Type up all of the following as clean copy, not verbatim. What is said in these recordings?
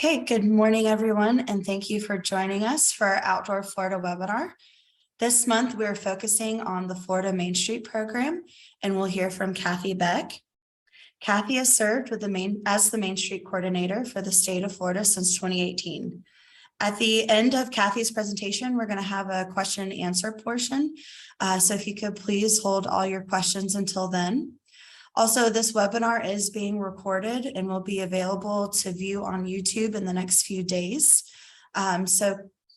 Okay, good morning, everyone, and thank you for joining us for our Outdoor Florida webinar. This month, we're focusing on the Florida Main Street program, and we'll hear from Kathy Beck. Kathy has served as the Main Street coordinator for the state of Florida since 2018. At the end of Kathy's presentation, we're going to have a question and answer portion. So if you could please hold all your questions until then. Also, this webinar is being recorded and will be available to view on YouTube in the next few days. All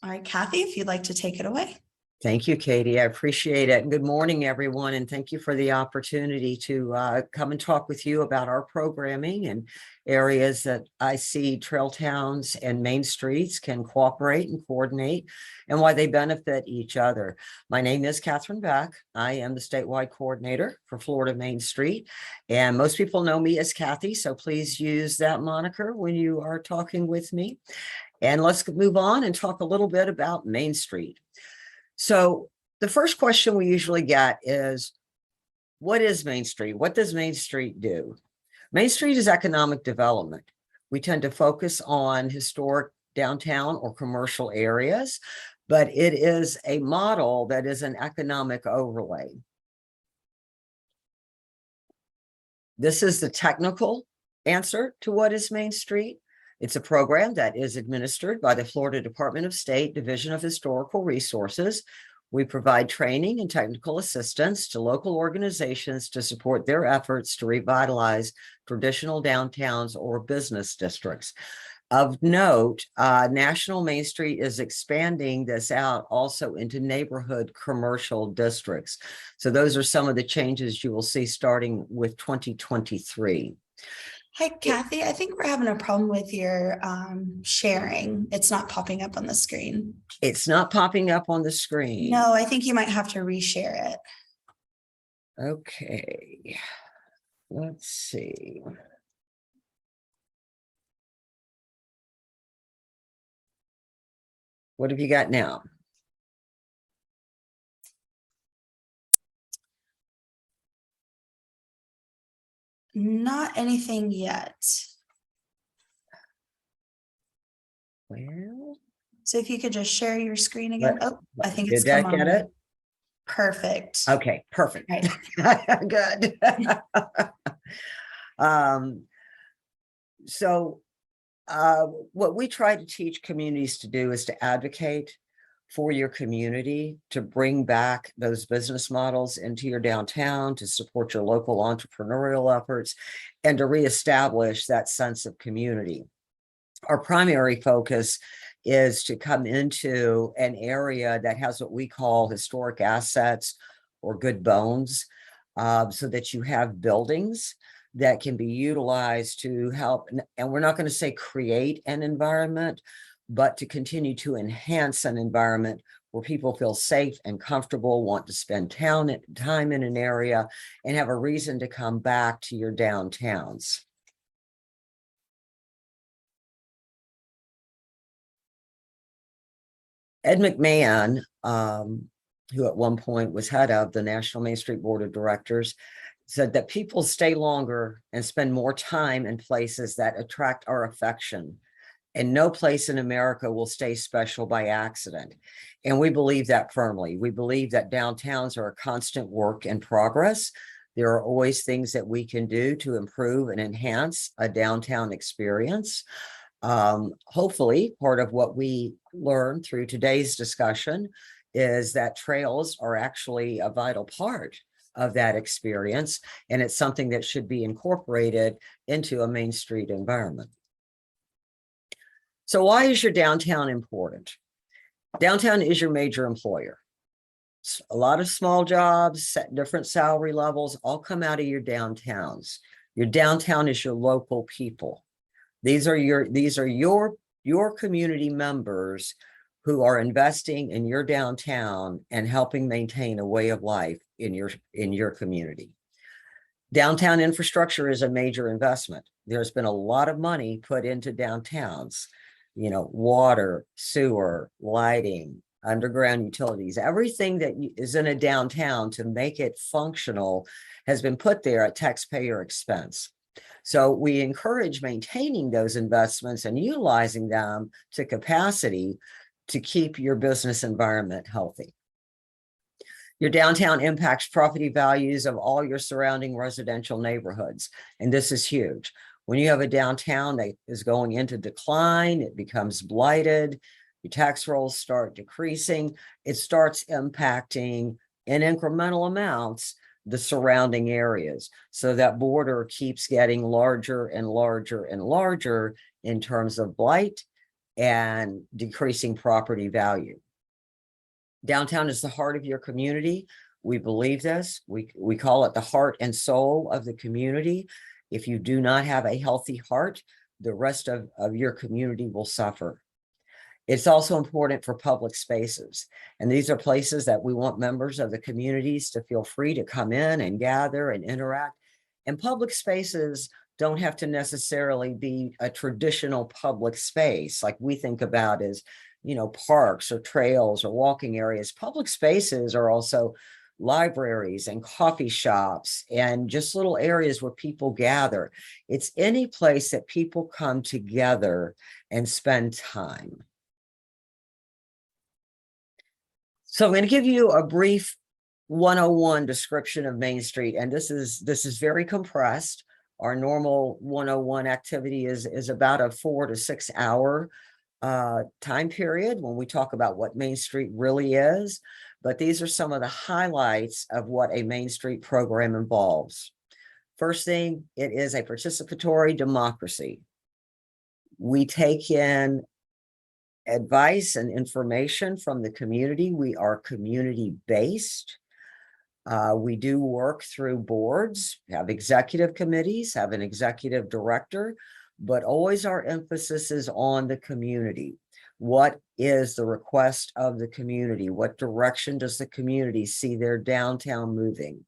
right, Kathy, if you'd like to take it away. Thank you, Katie. I appreciate it. Good morning, everyone, and thank you for the opportunity to come and talk with you about our programming and areas that I see trail towns and main streets can cooperate and coordinate and why they benefit each other. My name is Catherine Beck. I am the statewide coordinator for Florida Main Street, and most people know me as Kathy, so please use that moniker when you are talking with me. And let's move on and talk a little bit about Main Street. So the first question we usually get is, what is Main Street? What does Main Street do? Main Street is economic development. We tend to focus on historic downtown or commercial areas, but it is a model that is an economic overlay. This is the technical answer to what is Main Street. It's a program that is administered by the Florida Department of State Division of Historical Resources. We provide training and technical assistance to local organizations to support their efforts to revitalize traditional downtowns or business districts. Of note, National Main Street is expanding this out also into neighborhood commercial districts. So those are some of the changes you will see starting with 2023. Hi, Kathy. I think we're having a problem with your sharing. It's not popping up on the screen. It's not popping up on the screen. No, I think you might have to reshare it. Okay. Let's see. What have you got now? Not anything yet. Well, so if you could just share your screen again. I think it's come on. Did that get it? Perfect. Okay, perfect. Right. Good. What we try to teach communities to do is to advocate for your community, to bring back those business models into your downtown, to support your local entrepreneurial efforts, and to reestablish that sense of community. Our primary focus is to come into an area that has what we call historic assets or good bones, so that you have buildings that can be utilized to help, and we're not going to say create an environment, but to continue to enhance an environment where people feel safe and comfortable, want to spend time in an area, and have a reason to come back to your downtowns. Ed McMahon, who at one point was head of the National Main Street Board of Directors, said that people stay longer and spend more time in places that attract our affection. And no place in America will stay special by accident. And we believe that firmly. We believe that downtowns are a constant work in progress. There are always things that we can do to improve and enhance a downtown experience. Hopefully, part of what we learned through today's discussion is that trails are actually a vital part of that experience, and it's something that should be incorporated into a Main Street environment. So why is your downtown important? Downtown is your major employer. A lot of small jobs, different salary levels, all come out of your downtowns. Your downtown is your local people. These are your community members who are investing in your downtown and helping maintain a way of life in your community. Downtown infrastructure is a major investment. There's been a lot of money put into downtowns, water, sewer, lighting, underground utilities, everything that is in a downtown to make it functional has been put there at taxpayer expense. So we encourage maintaining those investments and utilizing them to capacity to keep your business environment healthy. Your downtown impacts property values of all your surrounding residential neighborhoods. And this is huge. When you have a downtown that is going into decline, it becomes blighted, your tax rolls start decreasing, it starts impacting in incremental amounts the surrounding areas. So that border keeps getting larger and larger and larger in terms of blight and decreasing property value. Downtown is the heart of your community. We believe this. We call it the heart and soul of the community. If you do not have a healthy heart, the rest of your community will suffer. It's also important for public spaces. And these are places that we want members of the communities to feel free to come in and gather and interact. And public spaces don't have to necessarily be a traditional public space like we think about as, you know, parks or trails or walking areas. Public spaces are also libraries and coffee shops and just little areas where people gather. It's any place that people come together and spend time. So I'm going to give you a brief 101 description of Main Street, and this is very compressed. Our normal 101 activity is about a 4 to 6 hour time period when we talk about what Main Street really is. But these are some of the highlights of what a Main Street program involves. First thing, it is a participatory democracy. We take in advice and information from the community. We are community-based. We do work through boards, have executive committees, have an executive director, but always our emphasis is on the community. What is the request of the community? What direction does the community see their downtown moving?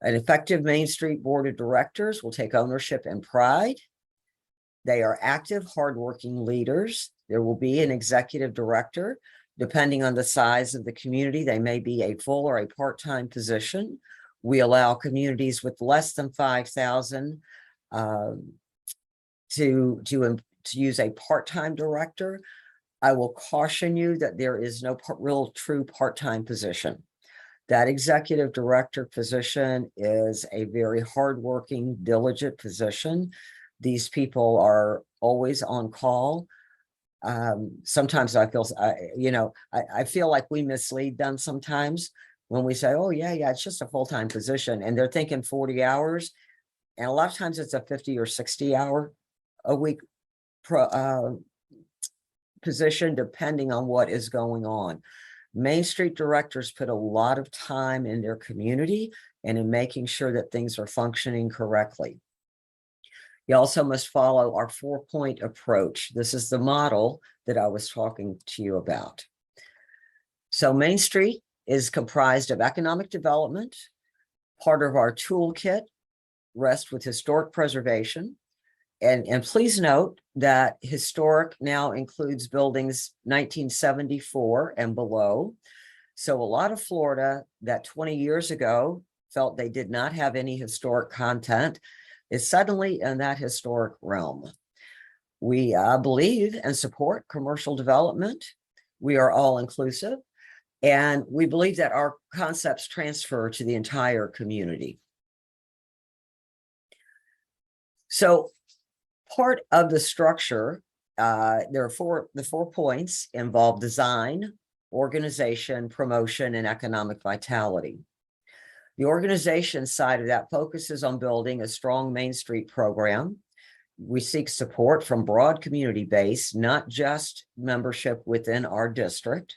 An effective Main Street Board of Directors will take ownership and pride. They are active, hardworking leaders. There will be an executive director. Depending on the size of the community, they may be a full or a part-time position. We allow communities with less than 5,000 to use a part-time director. I will caution you that there is no real true part-time position. That executive director position is a very hardworking, diligent position. These people are always on call. Sometimes I feel, I feel like we mislead them sometimes when we say, oh yeah, it's just a full-time position, and they're thinking 40 hours. And a lot of times it's a 50 or 60 hour a week position, depending on what is going on. Main Street directors put a lot of time in their community and in making sure that things are functioning correctly. You also must follow our 4-point approach. This is the model that I was talking to you about. So Main Street is comprised of economic development. Part of our toolkit rests with historic preservation. And please note that historic now includes buildings 1974 and below. So a lot of Florida that 20 years ago felt they did not have any historic content is suddenly in that historic realm. We believe and support commercial development. We are all inclusive, and we believe that our concepts transfer to the entire community. So part of the structure, the 4 points involve design, organization, promotion, and economic vitality. The organization side of that focuses on building a strong Main Street program. We seek support from broad community base, not just membership within our district.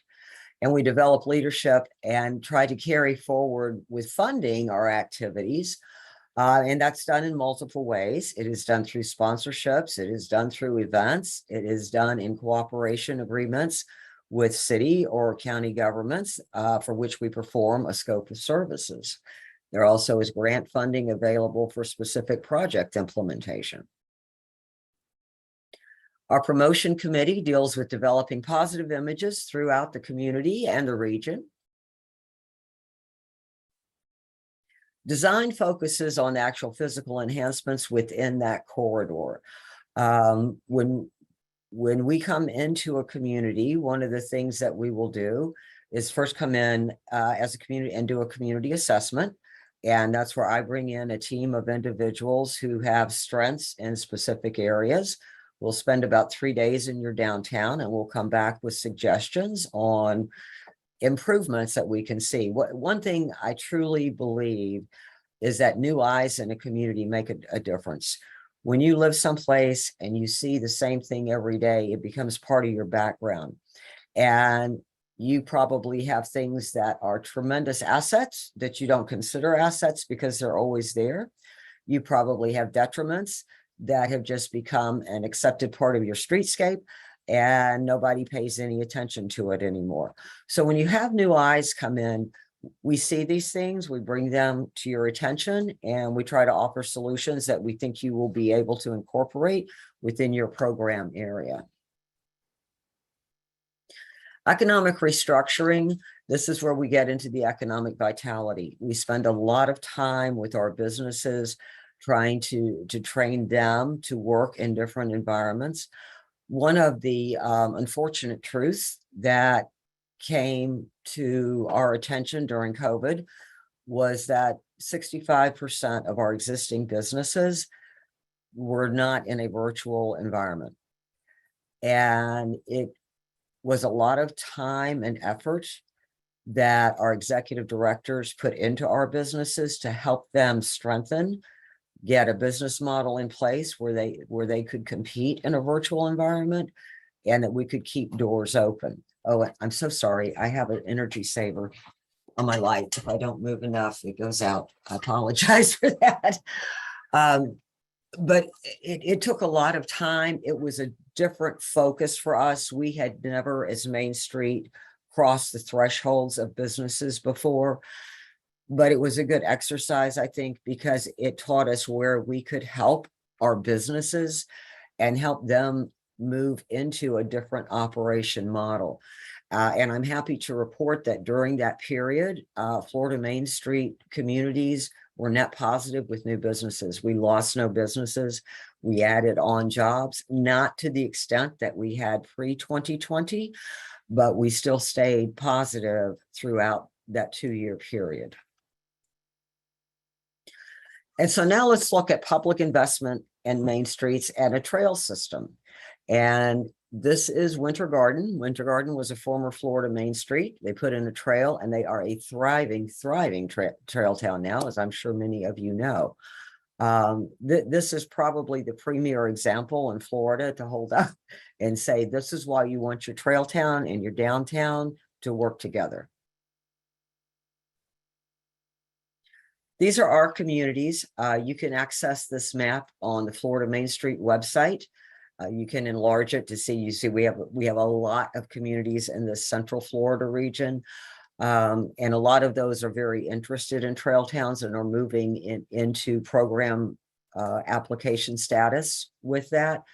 And we develop leadership and try to carry forward with funding our activities. And that's done in multiple ways. It is done through sponsorships. It is done through events. It is done in cooperation agreements with city or county governments for which we perform a scope of services. There also is grant funding available for specific project implementation. Our promotion committee deals with developing positive images throughout the community and the region. Design focuses on the actual physical enhancements within that corridor. When we come into a community, one of the things that we will do is first come in as a community and do a community assessment. And that's where I bring in a team of individuals who have strengths in specific areas. We'll spend about 3 days in your downtown, and we'll come back with suggestions on improvements that we can see. One thing I truly believe is that new eyes in a community make a difference. When you live someplace and you see the same thing every day, it becomes part of your background. And you probably have things that are tremendous assets that you don't consider assets because they're always there. You probably have detriments that have just become an accepted part of your streetscape, and nobody pays any attention to it anymore. So when you have new eyes come in, we see these things, we bring them to your attention, and we try to offer solutions that we think you will be able to incorporate within your program area. Economic restructuring, this is where we get into the economic vitality. We spend a lot of time with our businesses trying to train them to work in different environments. One of the unfortunate truths that came to our attention during COVID was that 65% of our existing businesses were not in a virtual environment. And it was a lot of time and effort that our executive directors put into our businesses to help them strengthen, get a business model in place where they could compete in a virtual environment, and that we could keep doors open. Oh, I'm so sorry. I have an energy saver on my light. If I don't move enough, it goes out. I apologize for that. But it took a lot of time. It was a different focus for us. We had never, as Main Street, crossed the thresholds of businesses before. But it was a good exercise, I think, because it taught us where we could help our businesses and help them move into a different operation model. And I'm happy to report that during that period, Florida Main Street communities were net positive with new businesses. We lost no businesses. We added on jobs, not to the extent that we had pre-2020, but we still stayed positive throughout that 2-year period. And so now let's look at public investment in Main Streets and a trail system. And this is Winter Garden. Winter Garden was a former Florida Main Street. They put in a trail, and they are a thriving trail town now, as I'm sure many of you know. This is probably the premier example in Florida to hold up and say, this is why you want your trail town and your downtown to work together. These are our communities. You can access this map on the Florida Main Street website. You can enlarge it to see, you see we have a lot of communities in the Central Florida region. And a lot of those are very interested in trail towns and are moving into program application status with that.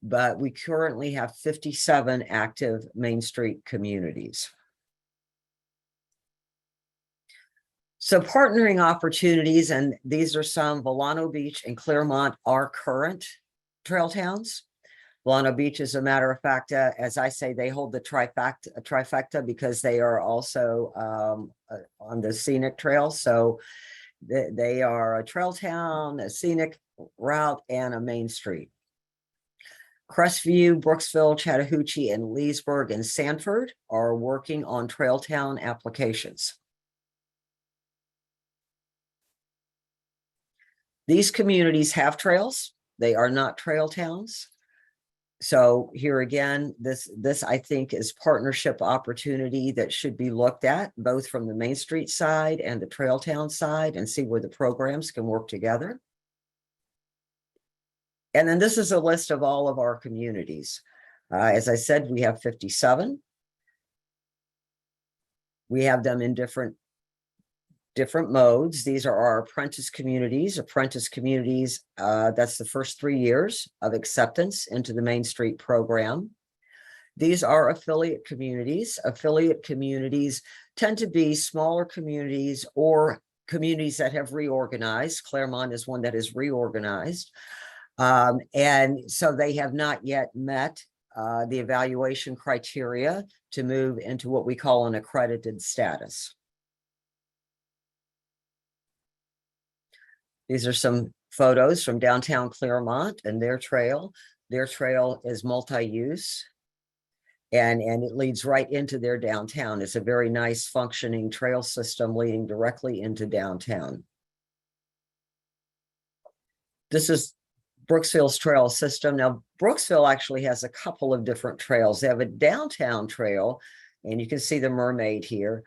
But we currently have 57 active Main Street communities. So partnering opportunities, and these are some. Volano Beach and Clermont are current trail towns. Volano Beach, as a matter of fact, as I say, they hold the trifecta because they are also on the scenic trail. So they are a trail town, a scenic route, and a Main Street. Crestview, Brooksville, Chattahoochee, and Leesburg and Sanford are working on trail town applications. These communities have trails. They are not trail towns. So here again, this I think is partnership opportunity that should be looked at both from the Main Street side and the trail town side, and see where the programs can work together. And then this is a list of all of our communities. As I said, we have 57. We have them in different modes. These are our apprentice communities. That's the first 3 years of acceptance into the Main Street program. These are affiliate communities. Affiliate communities tend to be smaller communities or communities that have reorganized. Claremont is one that is reorganized. And so they have not yet met the evaluation criteria to move into what we call an accredited status. These are some photos from downtown Claremont and their trail. Their trail is multi-use. And it leads right into their downtown. It's a very nice functioning trail system leading directly into downtown. This is Brooksville's trail system. Now, Brooksville actually has a couple of different trails. They have a downtown trail, and you can see the mermaid here.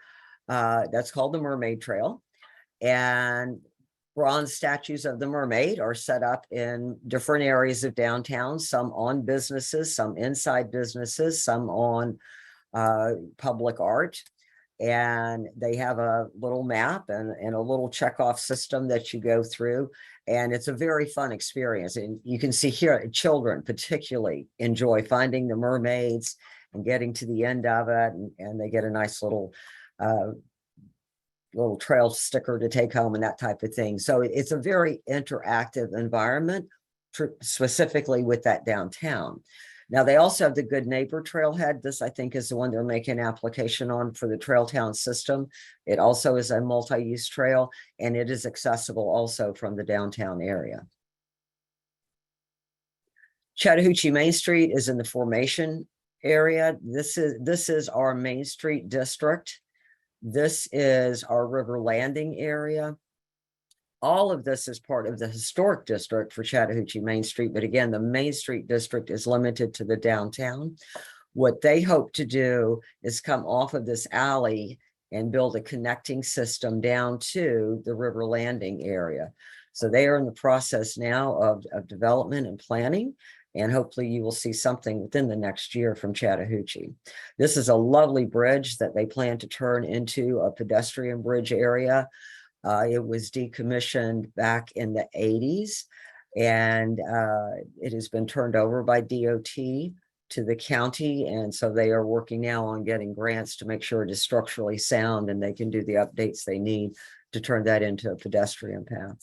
That's called the Mermaid Trail. And bronze statues of the mermaid are set up in different areas of downtown, some on businesses, some inside businesses, some on public art. And they have a little map and a little checkoff system that you go through. And it's a very fun experience. And you can see here, children particularly enjoy finding the mermaids and getting to the end of it. And they get a nice little trail sticker to take home and that type of thing. So it's a very interactive environment, specifically with that downtown. Now, they also have the Good Neighbor Trailhead. This, I think, is the one they're making an application on for the Trail Town system. It also is a multi-use trail, and it is accessible also from the downtown area. Chattahoochee Main Street is in the Formation area. This is our Main Street district. This is our River Landing area. All of this is part of the historic district for Chattahoochee Main Street. But again, the Main Street district is limited to the downtown. What they hope to do is come off of this alley and build a connecting system down to the River Landing area. So they are in the process now of development and planning. And hopefully you will see something within the next year from Chattahoochee. This is a lovely bridge that they plan to turn into a pedestrian bridge area. It was decommissioned back in the 80s, and it has been turned over by DOT to the county. And so they are working now on getting grants to make sure it is structurally sound and they can do the updates they need to turn that into a pedestrian path.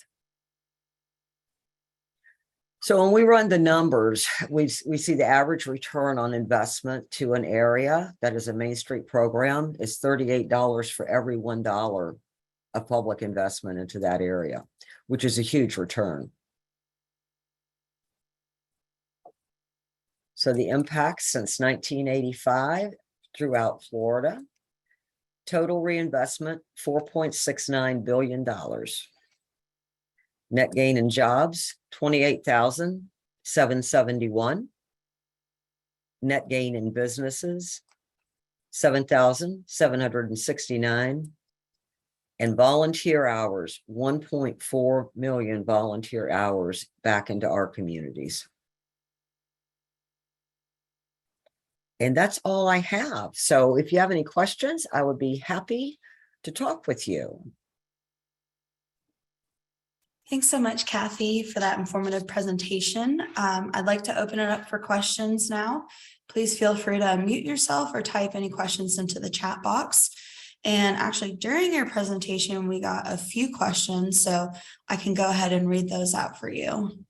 So when we run the numbers, we see the average return on investment to an area that is a Main Street program is $38 for every $1 of public investment into that area, which is a huge return. So the impact since 1985 throughout Florida, total reinvestment, $4.69 billion. Net gain in jobs, 28,771. Net gain in businesses, 7,769. And volunteer hours, 1.4 million volunteer hours back into our communities. And that's all I have. So if you have any questions, I would be happy to talk with you. Thanks so much, Kathy, for that informative presentation. I'd like to open it up for questions now. Please feel free to unmute yourself or type any questions into the chat box. And actually, during your presentation, we got a few questions, so I can go ahead and read those out for you.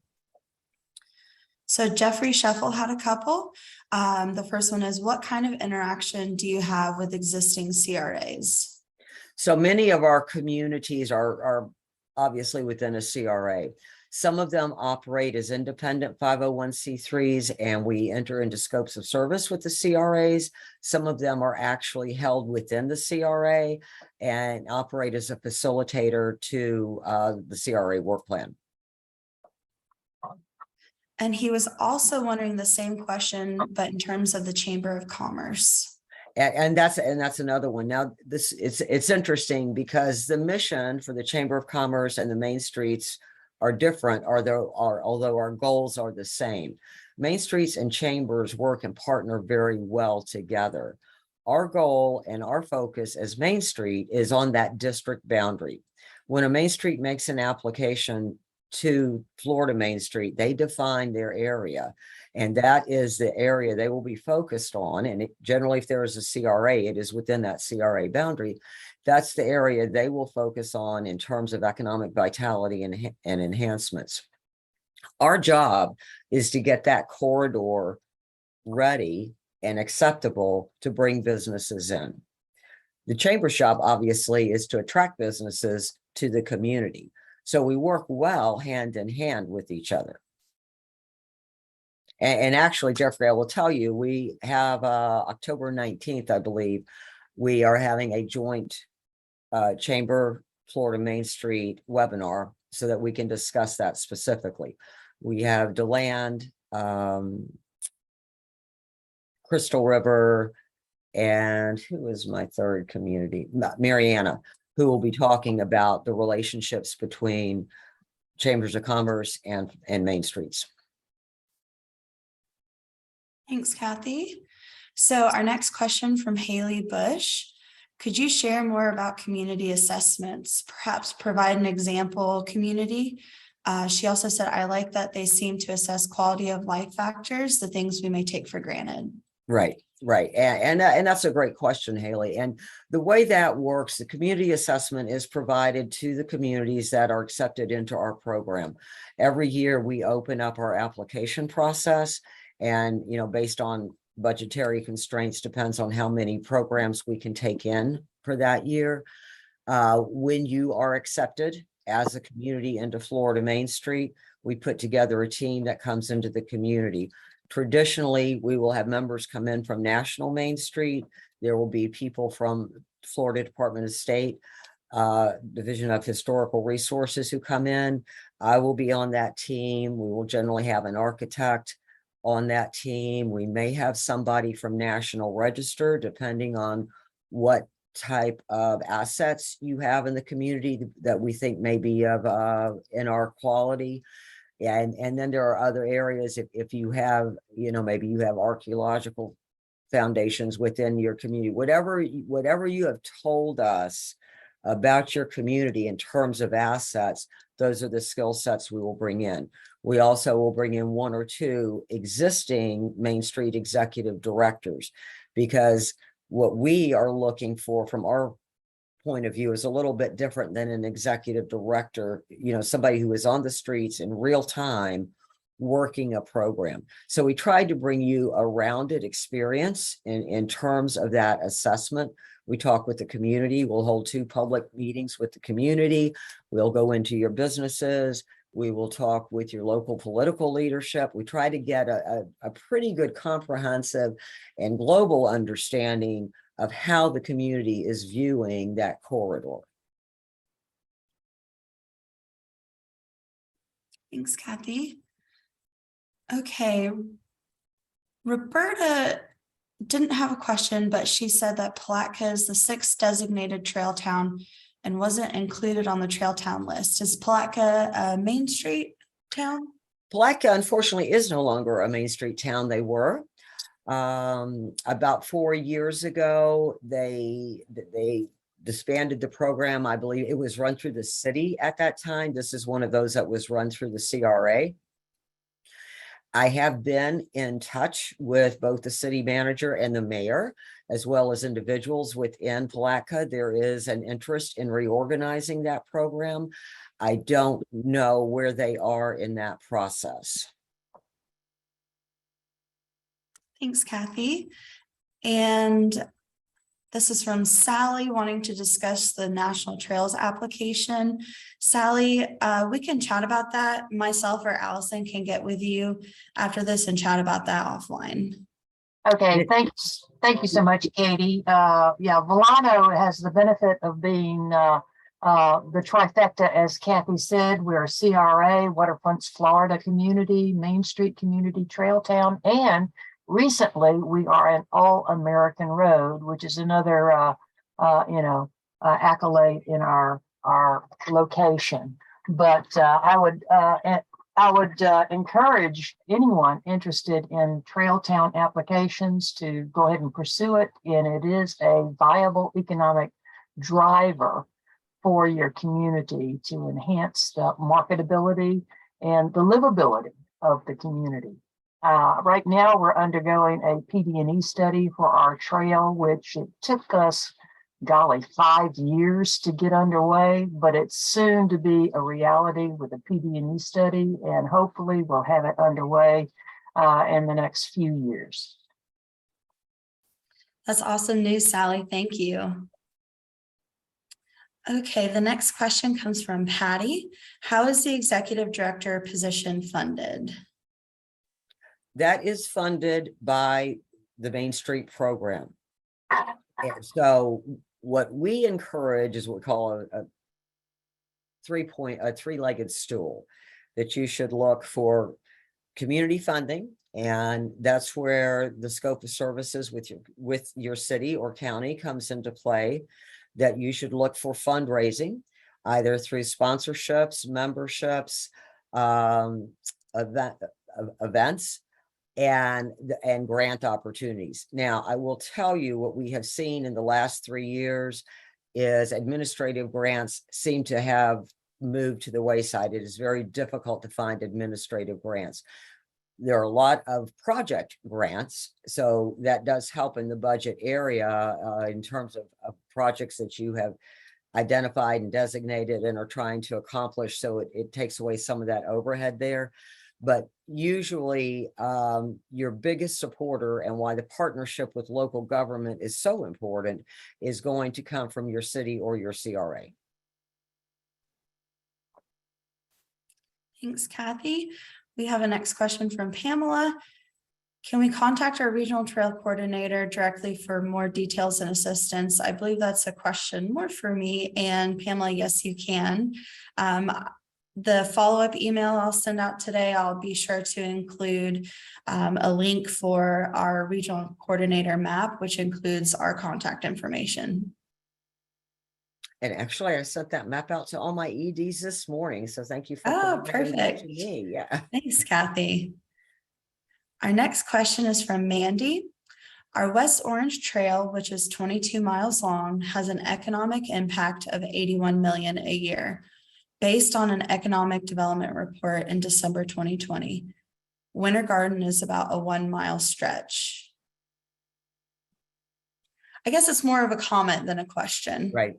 So Jeffrey Sheffel had a couple. The first one is, what kind of interaction do you have with existing CRAs? So many of our communities are obviously within a CRA. Some of them operate as independent 501c3s, and we enter into scopes of service with the CRAs. Some of them are actually held within the CRA and operate as a facilitator to the CRA work plan. And he was also wondering the same question, but in terms of the Chamber of Commerce. And that's another one. Now, it's interesting because the mission for the Chamber of Commerce and the Main Streets are different, although our goals are the same. Main Streets and Chambers work and partner very well together. Our goal and our focus as Main Street is on that district boundary. When a Main Street makes an application to Florida Main Street, they define their area. And that is the area they will be focused on. And generally, if there is a CRA, it is within that CRA boundary. That's the area they will focus on in terms of economic vitality and enhancements. Our job is to get that corridor ready and acceptable to bring businesses in. The chamber's job, obviously, is to attract businesses to the community. So we work well hand in hand with each other. And actually, Jeffrey, I will tell you, we have October 19th, I believe, we are having a joint Chamber Florida Main Street webinar so that we can discuss that specifically. We have DeLand, Crystal River, and who is my third community? Mariana, who will be talking about the relationships between Chambers of Commerce and Main Streets. Thanks, Kathy. So our next question from Haley Bush. Could you share more about community assessments? Perhaps provide an example community. She also said, I like that they seem to assess quality of life factors, the things we may take for granted. Right. And that's a great question, Haley. And the way that works, the community assessment is provided to the communities that are accepted into our program. Every year we open up our application process, and, based on budgetary constraints, depends on how many programs we can take in for that year. When you are accepted as a community into Florida Main Street, we put together a team that comes into the community. Traditionally, we will have members come in from National Main Street. There will be people from Florida Department of State, Division of Historical Resources who come in. I will be on that team. We will generally have an architect on that team. We may have somebody from National Register, depending on what type of assets you have in the community that we think may be of in our quality. And then there are other areas, if you have, maybe you have archaeological foundations within your community, whatever you have told us about your community in terms of assets, those are the skill sets we will bring in. We also will bring in one or two existing Main Street executive directors, because what we are looking for from our point of view is a little bit different than an executive director, somebody who is on the streets in real time working a program. So we tried to bring you a rounded experience in terms of that assessment. We talk with the community. We'll hold 2 public meetings with the community. We'll go into your businesses. We will talk with your local political leadership. We try to get a pretty good comprehensive and global understanding of how the community is viewing that corridor. Thanks, Kathy. Okay. Roberta didn't have a question, but she said that Palatka is the 6th designated trail town and wasn't included on the trail town list. Is Palatka a Main Street town? Palatka, unfortunately, is no longer a Main Street town. They were. About 4 years ago, they disbanded the program. I believe it was run through the city at that time. This is one of those that was run through the CRA. I have been in touch with both the city manager and the mayor, as well as individuals within Palatka. There is an interest in reorganizing that program. I don't know where they are in that process. Thanks, Kathy. And this is from Sally wanting to discuss the National Trails application. Sally, we can chat about that. Myself or Allison can get with you after this and chat about that offline. Okay, thanks. Thank you so much, Katie. Yeah, Volano has the benefit of being the trifecta, as Kathy said. We're a CRA, Waterfronts Florida community, Main Street community, trail town, and recently we are an All-American Road, which is another accolade in our location. But I would encourage anyone interested in trail town applications to go ahead and pursue it, and it is a viable economic driver for your community to enhance the marketability and the livability of the community. Right now, we're undergoing a PD&E study for our trail, which it took us, golly, 5 years to get underway, but it's soon to be a reality with a PD&E study, and hopefully we'll have it underway in the next few years. That's awesome news, Sally. Thank you. Okay, the next question comes from Patty. How is the executive director position funded? That is funded by the Main Street program. And so what we encourage is what we call a three-legged stool, that you should look for community funding. And that's where the scope of services with your city or county comes into play, that you should look for fundraising, either through sponsorships, memberships, events, and grant opportunities. Now, I will tell you what we have seen in the last 3 years is administrative grants seem to have moved to the wayside. It is very difficult to find administrative grants. There are a lot of project grants, so that does help in the budget area in terms of projects that you have identified and designated and are trying to accomplish. So it takes away some of that overhead there. But usually your biggest supporter, and why the partnership with local government is so important, is going to come from your city or your CRA. Thanks, Kathy. We have a next question from Pamela. Can we contact our regional trail coordinator directly for more details and assistance? I believe that's a question more for me. And Pamela, yes, you can. The follow-up email I'll send out today, I'll be sure to include a link for our regional coordinator map, which includes our contact information. And actually, I sent that map out to all my EDs this morning. So thank you for providing that to me. Yeah. Thanks, Kathy. Our next question is from Mandy. Our West Orange Trail, which is 22 miles long, has an economic impact of 81 million a year, based on an economic development report in December 2020. Winter Garden is about a 1 mile stretch. I guess it's more of a comment than a question. Right.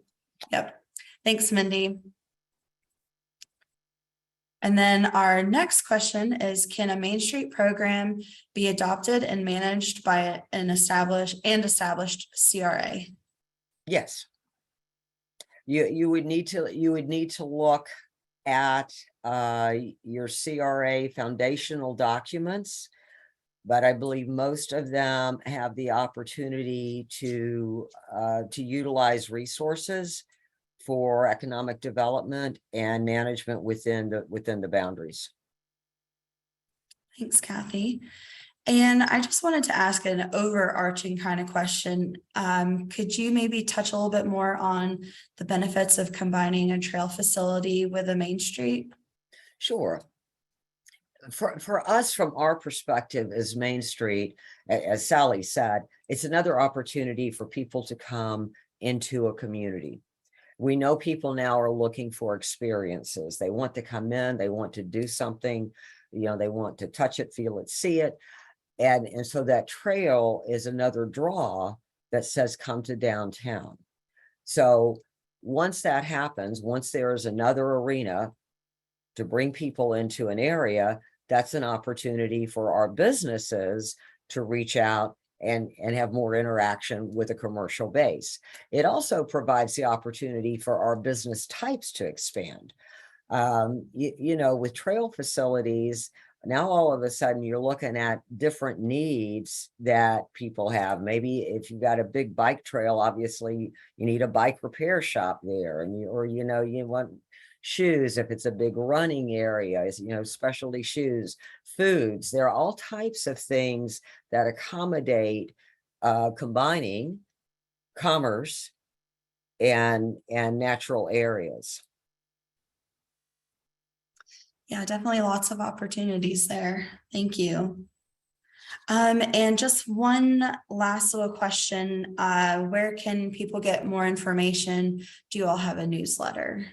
Yep. Thanks, Mindy. And then our next question is, can a Main Street program be adopted and managed by an established CRA? Yes. You would need to look at your CRA foundational documents, but I believe most of them have the opportunity to utilize resources for economic development and management within the boundaries. Thanks, Kathy. And I just wanted to ask an overarching kind of question. Could you maybe touch a little bit more on the benefits of combining a trail facility with a Main Street? Sure. For us, from our perspective as Main Street, as Sally said, it's another opportunity for people to come into a community. We know people now are looking for experiences. They want to come in, they want to do something, they want to touch it, feel it, see it. And so that trail is another draw that says, come to downtown. So once that happens, once there is another arena to bring people into an area, that's an opportunity for our businesses to reach out and have more interaction with a commercial base. It also provides the opportunity for our business types to expand. With trail facilities, now all of a sudden you're looking at different needs that people have. Maybe if you've got a big bike trail, obviously you need a bike repair shop there, and you want shoes if it's a big running area, specialty shoes, foods. There are all types of things that accommodate combining commerce and natural areas. Yeah, definitely lots of opportunities there. Thank you. And just one last little question. Where can people get more information? Do you all have a newsletter?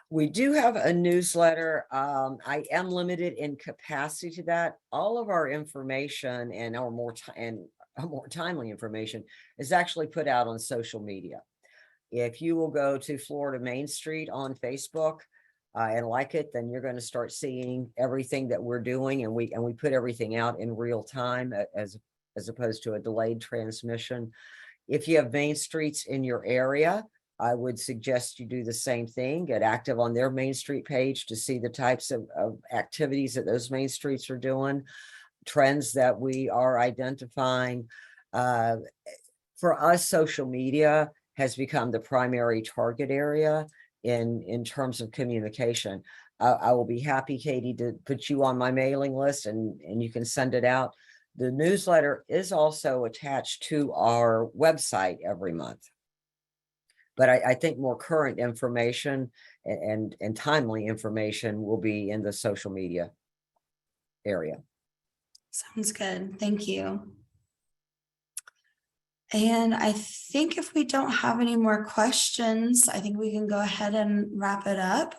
We do have a newsletter. I am limited in capacity to that. All of our information and our more timely information is actually put out on social media. If you will go to Florida Main Street on Facebook and like it, then you're going to start seeing everything that we're doing, and we put everything out in real time as opposed to a delayed transmission. If you have main streets in your area, I would suggest you do the same thing. Get active on their Main Street page to see the types of activities that those main streets are doing, trends that we are identifying. For us, social media has become the primary target area in terms of communication. I will be happy, Katie, to put you on my mailing list and you can send it out. The newsletter is also attached to our website every month. But I think more current information and timely information will be in the social media area. Sounds good. Thank you. And I think if we don't have any more questions, I think we can go ahead and wrap it up.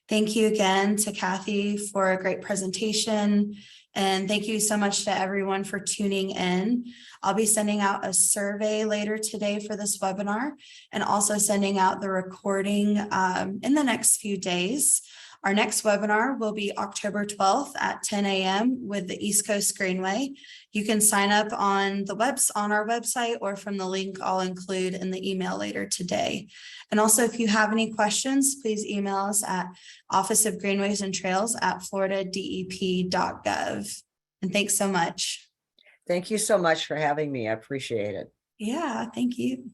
Thank you again to Kathy for a great presentation. And thank you so much to everyone for tuning in. I'll be sending out a survey later today for this webinar and also sending out the recording in the next few days. Our next webinar will be October 12th at 10 a.m. with the East Coast Greenway. You can sign up on our website or from the link I'll include in the email later today. And also, if you have any questions, please email us at Office of Greenways and Trails at floridadep.gov. And thanks so much. Thank you so much for having me. I appreciate it. Yeah, thank you.